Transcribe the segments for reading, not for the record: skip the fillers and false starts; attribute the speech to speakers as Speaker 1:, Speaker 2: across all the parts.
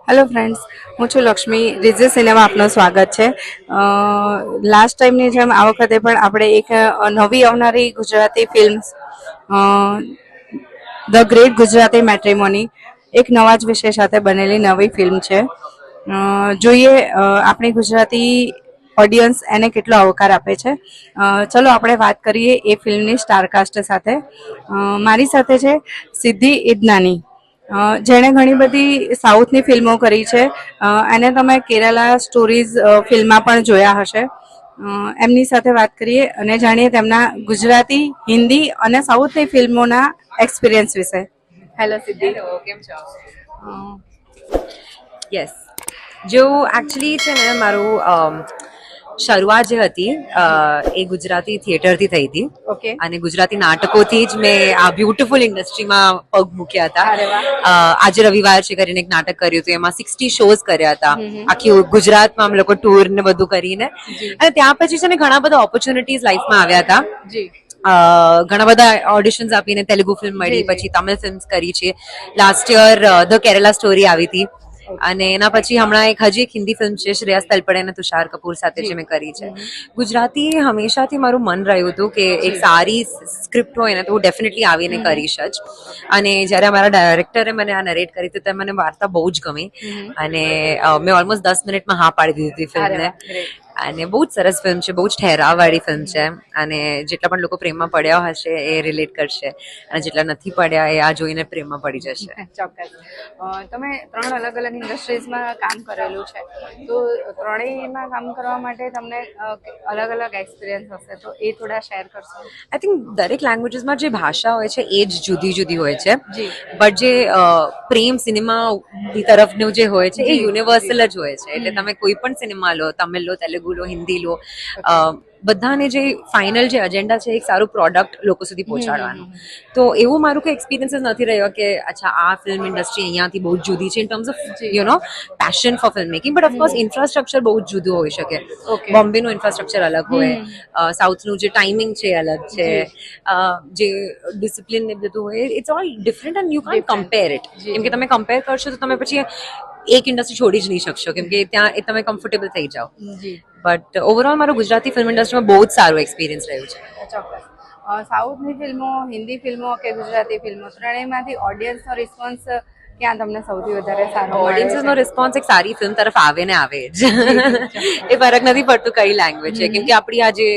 Speaker 1: Hello friends, હું છું Lakshmi. રિઝી cinema આપનું સ્વાગત છે. લાસ્ટ ટાઈમની જેમ આ વખતે પણ આપણે એક નવી આવનારી Gujarati film The Great Gujarati Matrimony એક નવા જ વિષય સાથે બનેલી નવી ફિલ્મ છે. જોઈએ આપણી ગુજરાતી ઓડિયન્સ એને કેટલો આવકાર આપે છે. ચલો આપણે વાત કરીએ એ ફિલ્મની સ્ટારકાસ્ટ સાથે. મારી સાથે છે સિદ્ધિ ઇદનાની, જેણે ઘણી બધી સાઉથની ફિલ્મો કરી છે. એને તમે કેરાલા સ્ટોરીઝ ફિલ્મમાં પણ જોયા હશે. એમની સાથે વાત કરીએ અને જાણીએ તેમના ગુજરાતી, હિન્દી અને સાઉથની ફિલ્મોના એક્સપિરિયન્સ વિશે. હેલો સિદ્ધિ,
Speaker 2: કેમ છો?
Speaker 1: યસ.
Speaker 2: જો એકચ્યુઅલી છે ને મારું શરૂઆત જે હતી એ ગુજરાતી થિયેટરથી થઈ હતી.
Speaker 1: ઓકે.
Speaker 2: અને ગુજરાતી નાટકોથી જ મેં આ બ્યુટીફુલ ઇન્ડસ્ટ્રીમાં પગ મૂક્યા હતા.
Speaker 1: અરે વાહ.
Speaker 2: આજે રવિવાર છે કરીને એક નાટક કર્યું હતું, એમાં 60 શોઝ કર્યા હતા
Speaker 1: હમ.
Speaker 2: આખી ગુજરાતમાં અમે લોકો ટૂર ને બધું કરીને.
Speaker 1: જી.
Speaker 2: અને ત્યાં પછી છે ને ઘણા બધા ઓપોર્ચ્યુનિટીઝ લાઈફમાં આવ્યા હતા.
Speaker 1: જી.
Speaker 2: ઘણા બધા ઓડિશન્સ આપીને તેલુગુ ફિલ્મ મળી,
Speaker 1: જી, જી.
Speaker 2: પછી તમિલ ફિલ્મ્સ કરી છે. Last year the Kerala story આવી હતી. અને એના પછી હમણાં હજી એક હિન્દી ફિલ્મ છે શ્રેયસ તલપડે અને તુષાર કપૂર સાથે જે મેં કરી છે. ગુજરાતી હંમેશાથી મારું મન રહ્યું હતું કે એક સારી સ્ક્રિપ્ટ હોય ને તો હું ડેફિનેટલી આવીને કરીશ જ. અને જ્યારે અમારા ડાયરેક્ટરે મને આ નરેટ કરી હતી તો મને વાર્તા બહુ જ ગમી. અને મેં ઓલમોસ્ટ 10 મિનિટમાં હા પાડી દીધી હતી ફિલ્મને. અને બહુ જ સરસ ફિલ્મ છે, બહુ જ ઠહેરાવવાળી ફિલ્મ છે. અને જેટલા પણ લોકો પ્રેમમાં પડ્યા હશે એ રિલેટ કરશે, અને જેટલા નથી પડ્યા એ આ જોઈને પ્રેમમાં પડી જશે.
Speaker 1: ચોક્કસ. તમે 3 અલગ અલગ ઇન્ડસ્ટ્રીઝમાં કામ કરેલું છે, તો ત્રણેયમાં કામ કરવા માટે તમને અલગ અલગ એક્સપિરિયન્સ હશે, તો એ થોડા શેર કરશો?
Speaker 2: આઈ થિંક દરેક લેંગ્વેજીસમાં જે ભાષા હોય છે એ જ જુદી જુદી હોય છે.
Speaker 1: જી.
Speaker 2: બટ જે પ્રેમ સિનેમા તરફનું જે હોય છે એ યુનિવર્સલ જ હોય છે. એટલે તમે કોઈ પણ સિનેમા લો, તમિલ લો, તેલુગુ લો, હિન્દી લો, બધાને જે ફાઇનલ જે એજન્ડા છે એક સારું પ્રોડક્ટ લોકો સુધી પહોંચાડવાનું. તો એવું મારું કોઈ એક્સપિરિયન્સ જ નથી રહ્યો કે અચ્છા આ ફિલ્મ ઇન્ડસ્ટ્રી અહીંયાથી બહુ જ જુદી છે in terms of passion for film making. But of course infrastructure બહુ જ જુદું હોઈ શકે. બોમ્બેનું ઇન્ફ્રાસ્ટ્રક્ચર અલગ હોય, સાઉથનું જે ટાઈમિંગ છે અલગ છે, જે ડિસિપ્લિન ને બધું હોય, it's all different and you can't compare it. કેમ કે તમે કમ્પેર કરશો તો તમે પછી એક ઇન્ડસ્ટ્રી છોડી જ નહીં શકશો, કેમ કે ત્યાં એ તમે કમ્ફર્ટેબલ થઈ જાઓ. બટ ઓવરઓલ મારું ગુજરાતી ફિલ્મ ઇન્ડસ્ટ્રીમાં બહુ જ સારું એક્સપિરિયન્સ રહ્યું છે.
Speaker 1: ચોક્કસ. સાઉથની ફિલ્મો, હિન્દી ફિલ્મો કે ગુજરાતી ફિલ્મો, ત્રણેયમાંથી ઓડિયન્સનો રિસ્પોન્સ ક્યાં તમને સૌથી વધારે સારો મળે
Speaker 2: ઓડિયન્સનો
Speaker 1: છે?
Speaker 2: રિસ્પોન્સ એક સારી ફિલ્મ તરફ આવે ને આવે જ. એ ફરક નથી પડતું કઈ લેંગ્વેજ છે, કેમ કે આપણી આ જે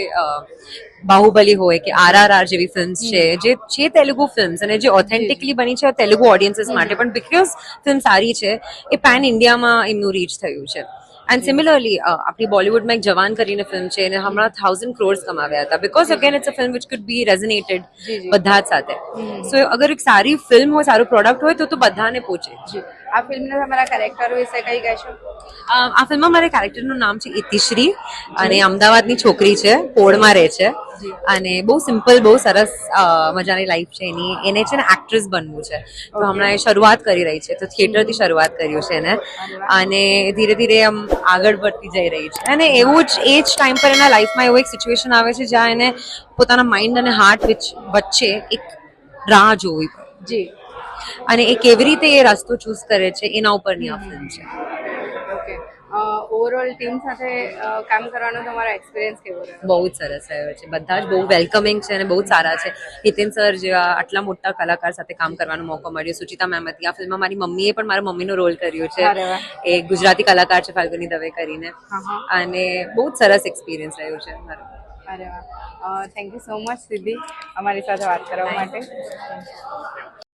Speaker 2: બાહુબલી હોય કે RRR જેવી ફિલ્મ્સ છે, જે છે તેલુગુ ફિલ્મ્સ અને જે ઓથેન્ટિકલી બની છે તેલુગુ ઓડિયન્સીસ માટે, પણ બીકોઝ ફિલ્મ સારી છે એ પેન ઇન્ડિયામાં એમનું રીચ થયું છે. એન્ડ સિમિલરલી આપણી બોલિવૂડમાં એક જવાન કરીને ફિલ્મ છે અને હમણાં 1000 crores કમાવ્યા હતા, because again it's a film which could be resonated બધા જ સાથે. સો અગર એક સારી ફિલ્મ હોય, સારું પ્રોડક્ટ હોય તો બધાને પહોંચે.
Speaker 1: આ ફિલ્મના તમારા કેરેક્ટર વિશે કઈ કહેશો?
Speaker 2: આ ફિલ્મમાં મારા કેરેક્ટરનું નામ છે ઇતિશ્રી, અને અમદાવાદની છોકરી છે, પોળમાં રહે છે, અને બહુ સિમ્પલ, બહુ સરસ મજાની લાઈફ છે એની. એને છે ને એક્ટ્રેસ બનવું છે, તો હમણાં એ શરૂઆત કરી રહી છે, તો થિયેટરથી શરૂઆત કર્યું છે એને. અને ધીરે ધીરે આમ આગળ વધતી જઈ રહી છે. અને એવું જ એ જ ટાઈમ પર એના લાઈફમાં એવું એક સિચ્યુએશન આવે છે જ્યાં એને પોતાના માઇન્ડ અને હાર્ટ વચ્ચે એક રાહ જોવી પડે.
Speaker 1: જી.
Speaker 2: અને એ કેવી રીતે એ રસ્તો ચૂઝ કરે છે એના ઉપરની આ ફિલ્મ છે.
Speaker 1: ઓકે. ઓવરઓલ ટીમ સાથે કામ કરવાનો તમારો એક્સપિરિયન્સ કેવો રહ્યો?
Speaker 2: બહુ જ સરસ રહ્યો છે. બધા જ બહુ વેલકમિંગ છે અને બહુ જ સારા છે. હિતેન સર જેવા આટલા મોટા કલાકાર સાથે કામ કરવાનો મોકો મળ્યો. સુચિતા મેમ હતી. આ ફિલ્મમાં મારી મમ્મીએ પણ મારા મમ્મીનો રોલ કર્યો છે. એ ગુજરાતી કલાકાર છે ફાલ્ગુની દવે કરીને. અને બહુ જ સરસ એક્સપિરિયન્સ રહ્યો છે મારો.
Speaker 1: અરે વાહ. થેન્ક યુ સો મચ સિદ્ધિ, અમારી સાથે વાત કરવા માટે.